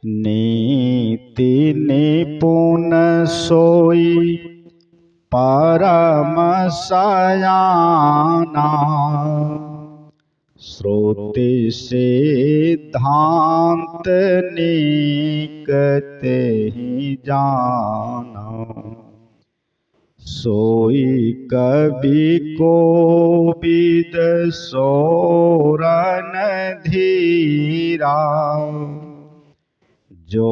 नीति निपुण सोई परम सयाना, श्रुति सिद्धांत निकते ही जाना। सोई कवि कोविद सोरन धीरा, जो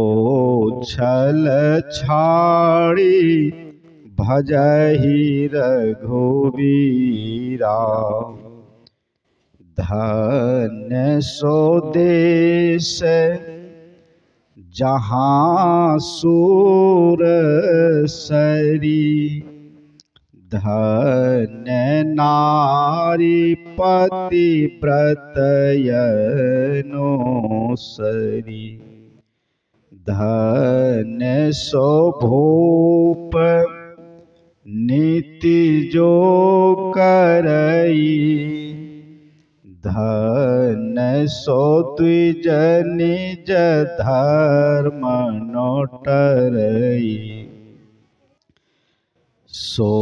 छल छाड़ी भजहि रघुवीरा। धन्य सो देश जहाँ सूर सरी, धन्य नारी पतिव्रत अनुसरी। धन्य सो भूप नीति जो करई, धन्य सो द्विज निज धर्म नोटरई। सो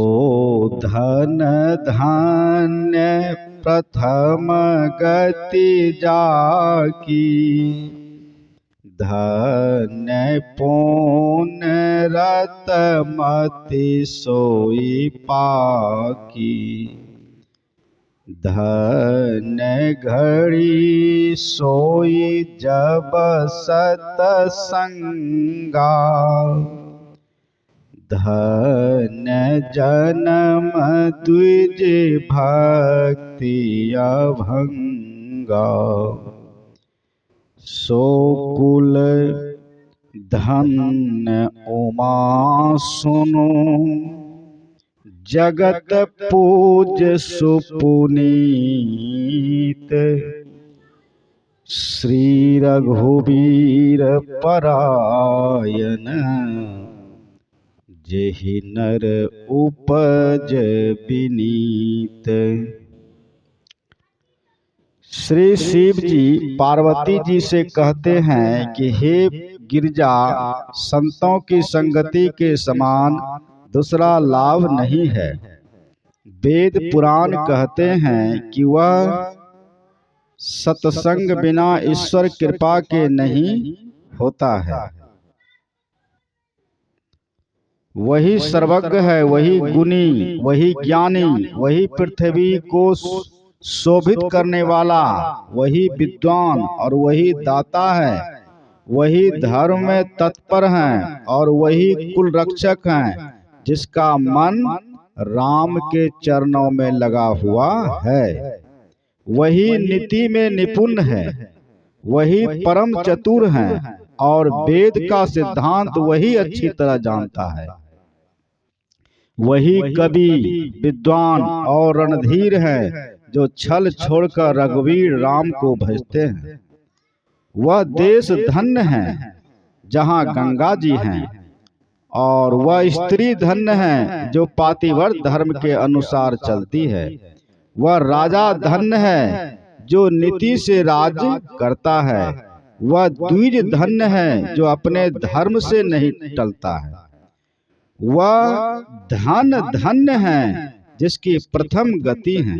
धन धन्य प्रथम गति जाकी, धन्य पुण्य रतमति सोई पाकी। धन्य घड़ी सोई जब सतसंगा, धन्य जन्म द्विज भक्ति अभंगा। सो कुल धन्य उमा सुनो, जगत पूज सुपुनीत। श्री रघुवीर परायण, जेहि नर उपज विनीत। श्री शिव जी पार्वती जी से कहते हैं कि हे गिरिजा, संतों की संगति के समान दूसरा लाभ नहीं है। वेद पुराण कहते हैं कि वह सत्संग बिना ईश्वर कृपा के नहीं होता है। वही सर्वज्ञ है, वही गुणी, वही ज्ञानी, वही पृथ्वी को शोभित करने वाला, वही विद्वान और वही दाता है। वही धर्म में तत्पर हैं और वही कुल रक्षक हैं, जिसका मन राम के चरणों में लगा हुआ है। वही नीति में निपुण है, वही परम चतुर हैं और वेद का सिद्धांत वही अच्छी तरह जानता है। वही कवि, विद्वान और रणधीर है, जो छल छोड़कर रघुवीर राम को भजते हैं। वह देश धन्य है जहाँ गंगा जी हैं, और वह स्त्री धन्य है जो पातिव्रत धर्म के अनुसार चलती है। वह राजा धन्य है जो नीति से राज करता है। वह द्विज धन्य है जो अपने धर्म से नहीं टलता है। वह धन धन्य है जिसकी प्रथम गति है,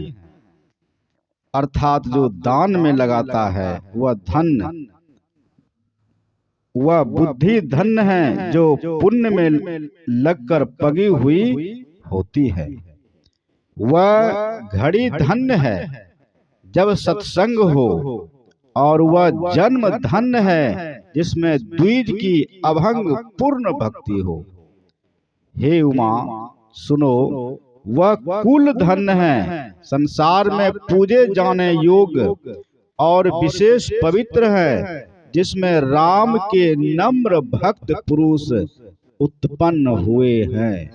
अर्थात जो दान में लगाता है वह धन्य। वह बुद्धि धन्य है जो पुण्य में लगकर पगी हुई होती है। वह घड़ी धन्य है जब सत्संग हो, और वह जन्म धन्य है जिसमें द्विज की अभंग पूर्ण भक्ति हो। हे उमा सुनो, वह कुल धन्य है, संसार में पूजे जाने योग्य और विशेष पवित्र है, जिसमें राम के नम्र भक्त पुरुष उत्पन्न हुए हैं।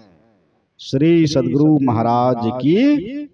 श्री सद्गुरु महाराज की